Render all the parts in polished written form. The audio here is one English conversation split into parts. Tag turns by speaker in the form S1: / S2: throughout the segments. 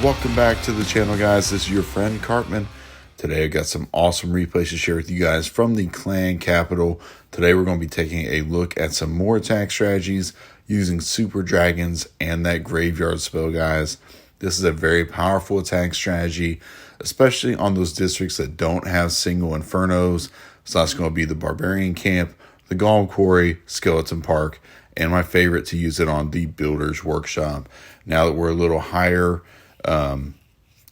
S1: Welcome back to the channel, guys. This is your friend Cartman. Today I got some awesome replays to share with you guys from the clan capital. Today we're going to be taking a look at some more attack strategies using super dragons and that graveyard spell, guys. This is a very powerful attack strategy, especially on those districts that don't have single infernos. So that's going to be the Barbarian Camp, the Golem Quarry, Skeleton Park, and my favorite to use it on the Builder's Workshop. Now that we're a little higher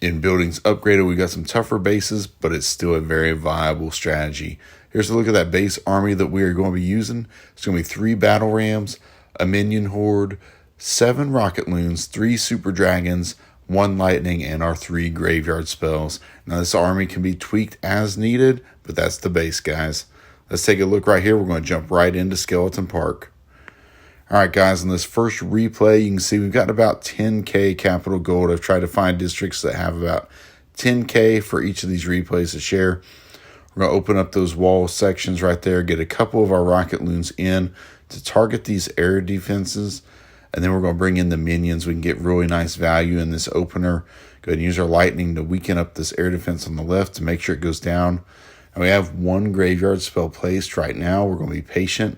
S1: in buildings upgraded, we got some tougher bases, but it's still a very viable strategy. Here's a look at that base army that we are going to be using. It's going to be 3 battle rams, a minion horde, 7 rocket loons, 3 super dragons, 1 lightning, and our 3 graveyard spells. Now this army can be tweaked as needed, but that's the base, guys. Let's take a look right here. We're going to jump right into Skeleton Park. All right, guys, in this first replay, you can see we've got about 10K capital gold. I've tried to find districts that have about 10K for each of these replays to share. We're going to open up those wall sections right there, get a couple of our rocket loons in to target these air defenses, and then we're going to bring in the minions. We can get really nice value in this opener. Go ahead and use our lightning to weaken up this air defense on the left to make sure it goes down. And we have 1 graveyard spell placed right now. We're going to be patient,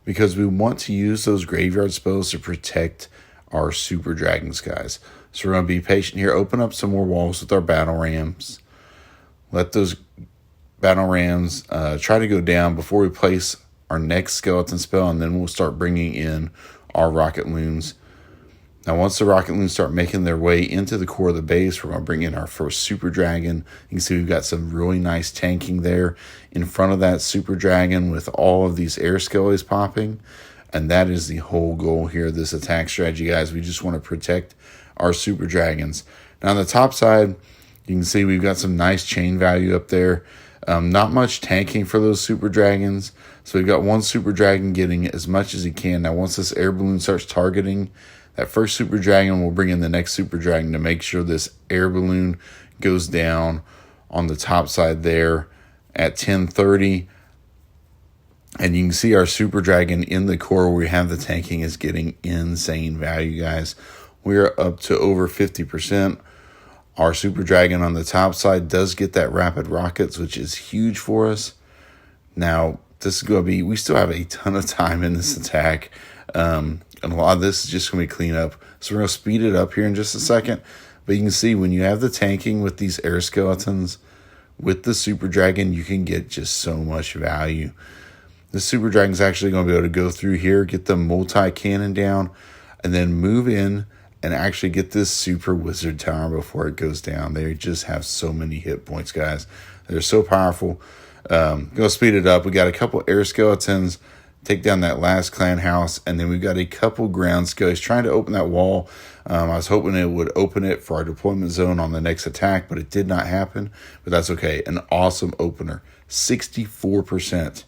S1: because we want to use those graveyard spells to protect our super dragons, guys. So we're going to be patient here. Open up some more walls with our battle rams. Let those battle rams try to go down before we place our next skeleton spell, and then we'll start bringing in our rocket loons. Now, once the rocket loons start making their way into the core of the base, we're going to bring in our first super dragon. You can see we've got some really nice tanking there in front of that super dragon with all of these air skellies popping. And that is the whole goal here of this attack strategy, guys. We just want to protect our super dragons. Now, on the top side, you can see we've got some nice chain value up there. Not much tanking for those super dragons. So we've got 1 super dragon getting as much as he can. Now, once this air balloon starts targeting that first super dragon, will bring in the next super dragon to make sure this air balloon goes down on the top side there at 10:30. And you can see our super dragon in the core where we have the tanking is getting insane value, guys. We are up to over 50%. Our super dragon on the top side does get that rapid rockets, which is huge for us. Now, this is going to be, we still have a ton of time in this attack. And a lot of this is just going to be cleanup. So we're going to speed it up here in just a second. But you can see when you have the tanking with these air skeletons, with the super dragon, you can get just so much value. The super dragon is actually going to be able to go through here, get the multi-cannon down, and then move in and actually get this super wizard tower before it goes down. They just have so many hit points, guys. They're so powerful. Going to speed it up. We got a couple air skeletons, take down that last clan house, and then we've got a couple ground skellies trying to open that wall. I was hoping it would open it for our deployment zone on the next attack, but it did not happen. But that's okay. An awesome opener. 64%.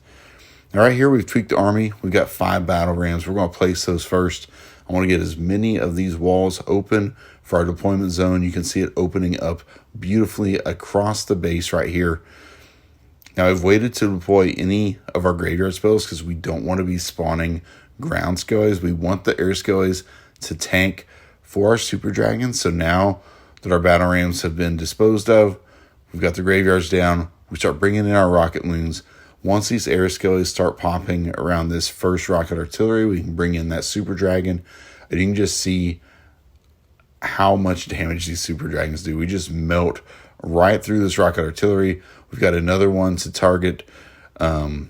S1: Now right here, we've tweaked the army. We've got 5 battle rams. We're going to place those first. I want to get as many of these walls open for our deployment zone. You can see it opening up beautifully across the base right here. Now, I've waited to deploy any of our graveyard spells because we don't want to be spawning ground skellies. We want the air skellies to tank for our super dragons. So now that our battle rams have been disposed of, we've got the graveyards down, we start bringing in our rocket loons. Once these air skellies start popping around this first rocket artillery, we can bring in that super dragon. And you can just see how much damage these super dragons do. We just melt right through this rocket artillery. We've got another one to target in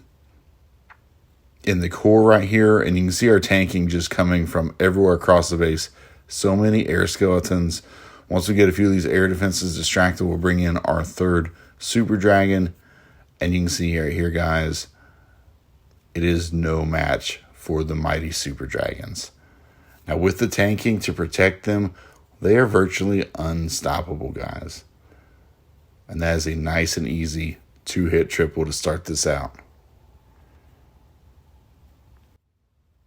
S1: the core right here. And you can see our tanking just coming from everywhere across the base. So many air skeletons. Once we get a few of these air defenses distracted, we'll bring in our 3rd super dragon. And you can see right here, guys, it is no match for the mighty super dragons. Now, with the tanking to protect them, they are virtually unstoppable, guys. And that is a nice and easy 2-hit triple to start this out.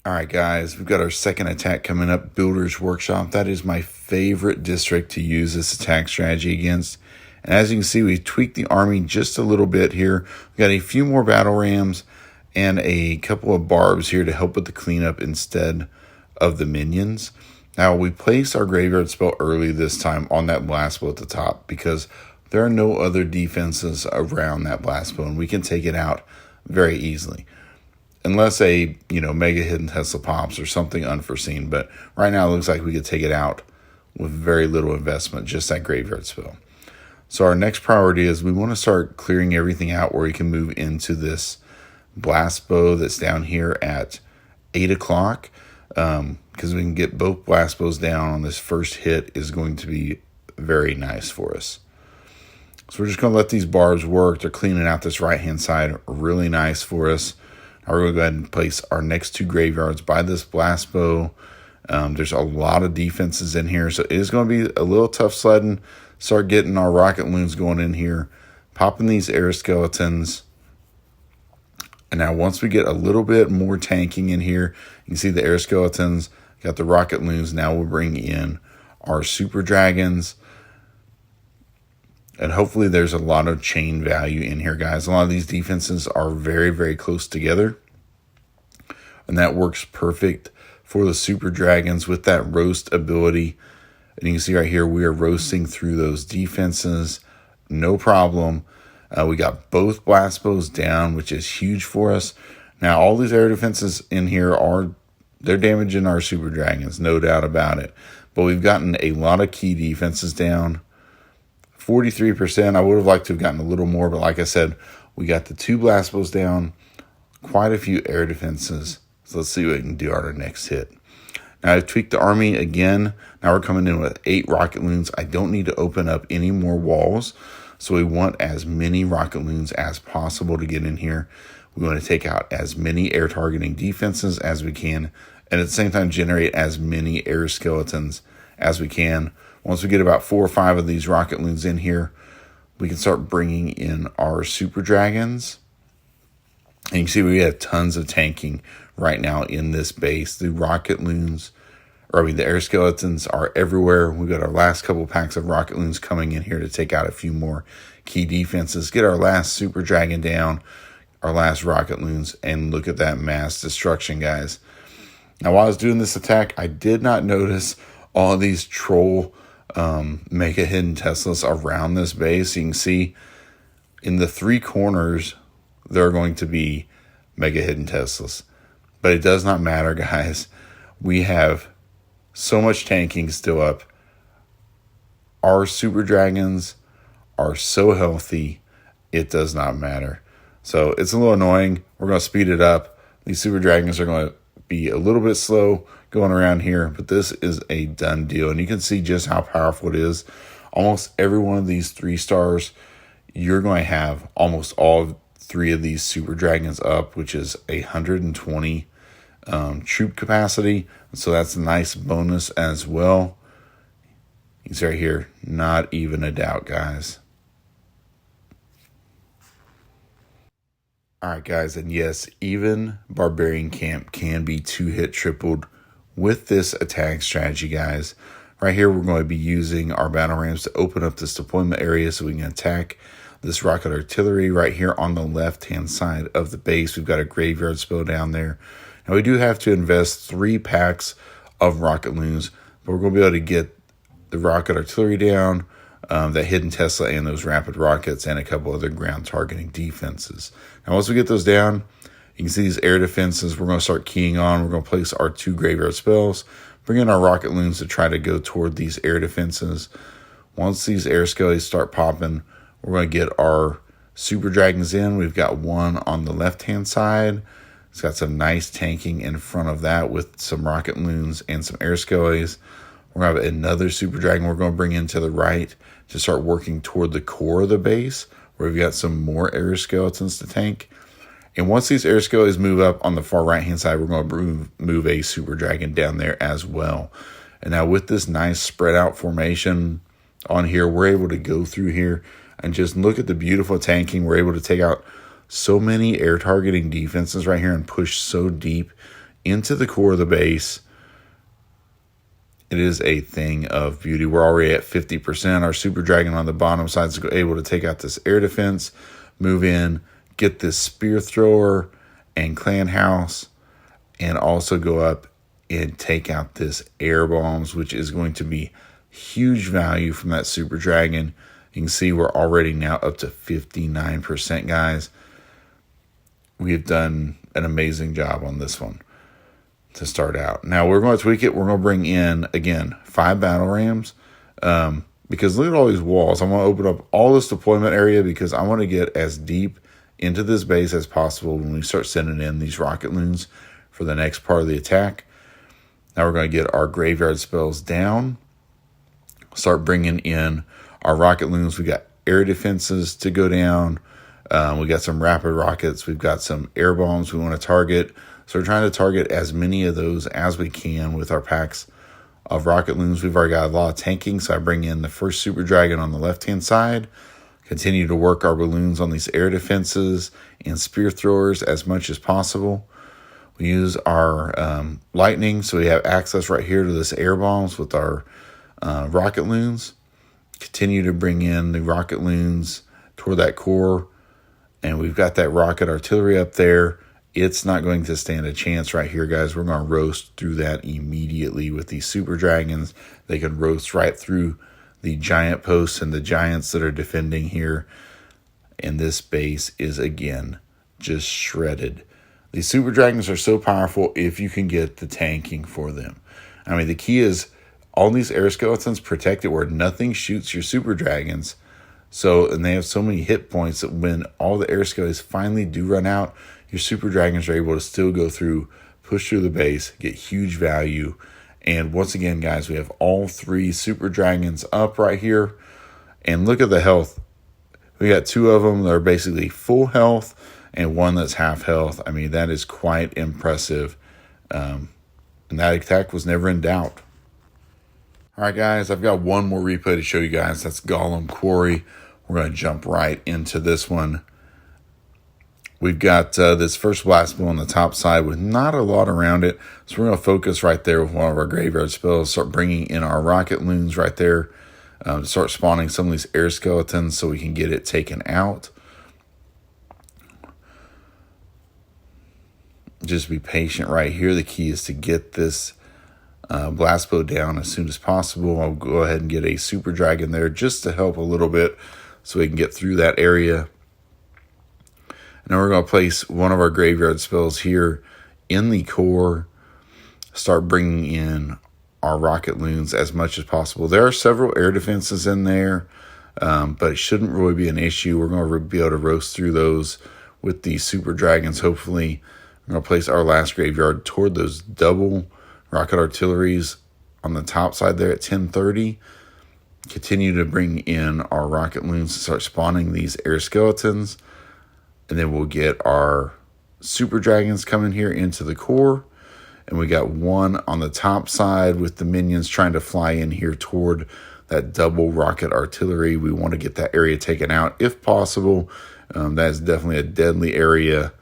S1: All right, guys, we've got our second attack coming up, Builder's Workshop. That is my favorite district to use this attack strategy against. And as you can see, we tweaked the army just a little bit here. We've got a few more battle rams and a couple of barbs here to help with the cleanup instead of the minions. Now, we placed our graveyard spell early this time on that blast blow at the top because there are no other defenses around that blast blow, and we can take it out very easily. Unless a, mega hidden Tesla pops or something unforeseen. But right now it looks like we could take it out with very little investment, just that graveyard spell. So our next priority is we want to start clearing everything out where we can move into this blast bow that's down here at 8 o'clock. Because we can get both blast bows down on this first hit is going to be very nice for us. So we're just going to let these barbs work. They're cleaning out this right-hand side really nice for us. Now we're going to go ahead and place our next two graveyards by this blast bow. There's a lot of defenses in here, so it is going to be a little tough sledding. Start getting our rocket loons going in here, popping these air skeletons. And now once we get a little bit more tanking in here, you can see the air skeletons, got the rocket loons. Now we'll bring in our super dragons. And hopefully there's a lot of chain value in here, guys. A lot of these defenses are very, very close together. And that works perfect for the super dragons with that roast ability. And you can see right here, we are roasting through those defenses. No problem. We got both blast bows down, which is huge for us. Now, all these air defenses in here they're damaging our super dragons, no doubt about it. But we've gotten a lot of key defenses down. 43%. I would have liked to have gotten a little more, but like I said, we got the two blast bows down, quite a few air defenses. So let's see what we can do on our next hit. Now I've tweaked the army again. Now we're coming in with 8 rocket loons. I don't need to open up any more walls. So we want as many rocket loons as possible to get in here. We want to take out as many air targeting defenses as we can, and at the same time generate as many air skeletons as we can. Once we get about 4 or 5 of these rocket loons in here, we can start bringing in our super dragons. And you can see we have tons of tanking right now in this base. The rocket loons, the air skeletons are everywhere. We've got our last couple packs of rocket loons coming in here to take out a few more key defenses, get our last super dragon down, our last rocket loons, and look at that mass destruction, guys. Now, while I was doing this attack, I did not notice all of these troll mega hidden Teslas around this base. You can see in the 3 corners, there are going to be mega hidden Teslas. But it does not matter, guys. We have so much tanking still up. Our super dragons are so healthy, it does not matter. So it's a little annoying. We're going to speed it up. These super dragons are going to be a little bit slow going around here, but this is a done deal. And you can see just how powerful it is. Almost every one of these 3 stars, you're going to have almost all 3 of these super dragons up, which is 120 troop capacity. So that's a nice bonus as well. You can see right here, not even a doubt, guys. All right, guys, and yes, even Barbarian Camp can be 2-hit tripled with this attack strategy, guys. Right here, we're going to be using our battle rams to open up this deployment area so we can attack this rocket artillery right here on the left-hand side of the base. We've got a graveyard spell down there. Now, we do have to invest 3 packs of rocket loons, but we're going to be able to get the rocket artillery down, that hidden Tesla and those rapid rockets, and a couple other ground targeting defenses. Now, once we get those down, you can see these air defenses we're going to start keying on. We're going to place our 2 graveyard spells, bring in our rocket loons to try to go toward these air defenses. Once these air skellies start popping, we're going to get our super dragons in. We've got 1 on the left-hand side. It's got some nice tanking in front of that with some rocket loons and some air skellies. We're going to have another super dragon we're going to bring in to the right to start working toward the core of the base, where we've got some more air skeletons to tank. And once these air skellies move up on the far right-hand side, we're going to move a super dragon down there as well. And now with this nice spread out formation on here, we're able to go through here and just look at the beautiful tanking. We're able to take out so many air targeting defenses right here and push so deep into the core of the base. It is a thing of beauty. We're already at 50%. Our super dragon on the bottom side is able to take out this air defense, move in, get this spear thrower and clan house, and also go up and take out this air bombs, which is going to be huge value from that Super Dragon. You can see we're already now up to 59%, guys. We have done an amazing job on this one to start out. Now we're going to tweak it. We're going to bring in, again, 5 battle rams. Because look at all these walls. I want to open up all this deployment area because I want to get as deep into this base as possible when we start sending in these rocket loons for the next part of the attack. Now we're going to get our graveyard spells down. Start bringing in our rocket loons. We got air defenses to go down. We got some rapid rockets. We've got some air bombs we want to target. So we're trying to target as many of those as we can with our packs of rocket loons. We've already got a lot of tanking, so I bring in the first Super Dragon on the left-hand side. Continue to work our balloons on these air defenses and spear throwers as much as possible. We use our lightning, so we have access right here to this air bombs with our rocket loons. Continue to bring in the rocket loons toward that core, and we've got that rocket artillery up there. It's not going to stand a chance right here, guys. We're going to roast through that immediately with these Super Dragons. They can roast right through the giant posts and the giants that are defending here. And this base is, again, just shredded. These Super Dragons are so powerful if you can get the tanking for them. I mean, the key is all these air skeletons protect it where nothing shoots your Super Dragons. So, and they have so many hit points that when all the air skeletons finally do run out, your Super Dragons are able to still go through, push through the base, get huge value. And once again, guys, we have all 3 Super Dragons up right here. And look at the health. We got 2 of them that are basically full health and 1 that's half health. I mean, that is quite impressive. And that attack was never in doubt. All right, guys, I've got one more replay to show you guys. That's Golem Quarry. We're going to jump right into this one. We've got this first blast bill on the top side with not a lot around it. So we're going to focus right there with one of our graveyard spells. Start bringing in our rocket loons right there. To start spawning some of these air skeletons so we can get it taken out. Just be patient right here. The key is to get this blast bow down as soon as possible. I'll go ahead and get a Super Dragon there just to help a little bit so we can get through that area. Now we're going to place one of our graveyard spells here in the core. Start bringing in our rocket loons as much as possible. There are several air defenses in there, but it shouldn't really be an issue. We're going to be able to roast through those with the Super Dragons, hopefully. We're going to place our last graveyard toward those double rocket artilleries on the top side there at 1030. Continue to bring in our rocket loons to start spawning these air skeletons. And then we'll get our Super Dragons coming here into the core. And we got 1 on the top side with the minions trying to fly in here toward that double rocket artillery. We want to get that area taken out if possible. That is definitely a deadly area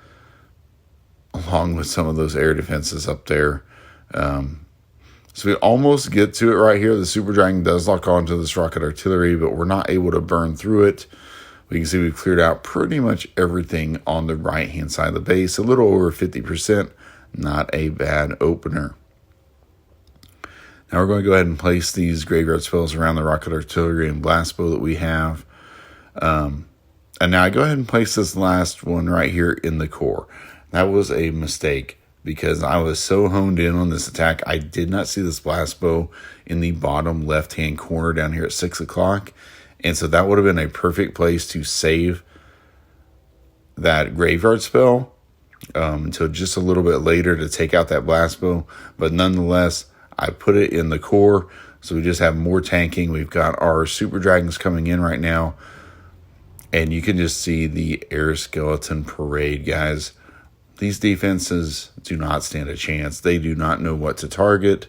S1: along with some of those air defenses up there. So we almost get to it right here. The Super Dragon does lock onto this rocket artillery, but we're not able to burn through it. We can see we've cleared out pretty much everything on the right-hand side of the base. A little over 50%. Not a bad opener. Now we're going to go ahead and place these graveyard spells around the rocket artillery and blast bow that we have. And now I go ahead and place this last one right here in the core. That was a mistake because I was so honed in on this attack. I did not see this blast bow in the bottom left-hand corner down here at 6 o'clock. And so that would have been a perfect place to save that graveyard spell until just a little bit later to take out that blast bow. But nonetheless, I put it in the core. So we just have more tanking. We've got our Super Dragons coming in right now. And you can just see the air skeleton parade, guys. These defenses do not stand a chance. They do not know what to target.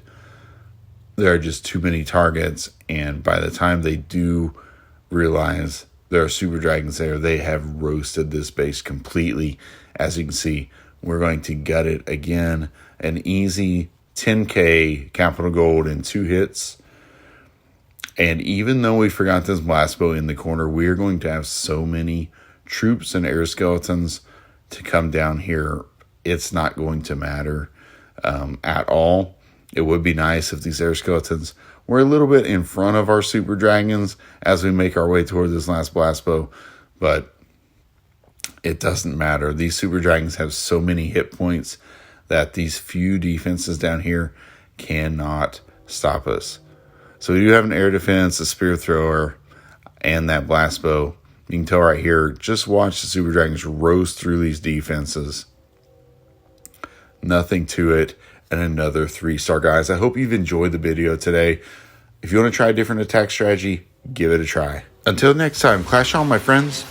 S1: There are just too many targets. And by the time they do realize there are Super Dragons there, they have roasted this base completely. As you can see, we're going to gut it again. An easy 10k capital gold in 2 hits. And even though we forgot this blast bow in the corner, we are going to have so many troops and air skeletons to come down here. It's not going to matter at all. It would be nice if these air skeletons were a little bit in front of our super dragons as we make our way toward this last blast bow, but it doesn't matter. These super dragons have so many hit points that these few defenses down here cannot stop us. So we do have an air defense, a spear thrower, and that blast bow. You can tell right here, just watch the super dragons roast through these defenses. Nothing to it, and another 3-star, guys. I hope you've enjoyed the video today. If you want to try a different attack strategy, give it a try. Until next time, Clash on, my friends.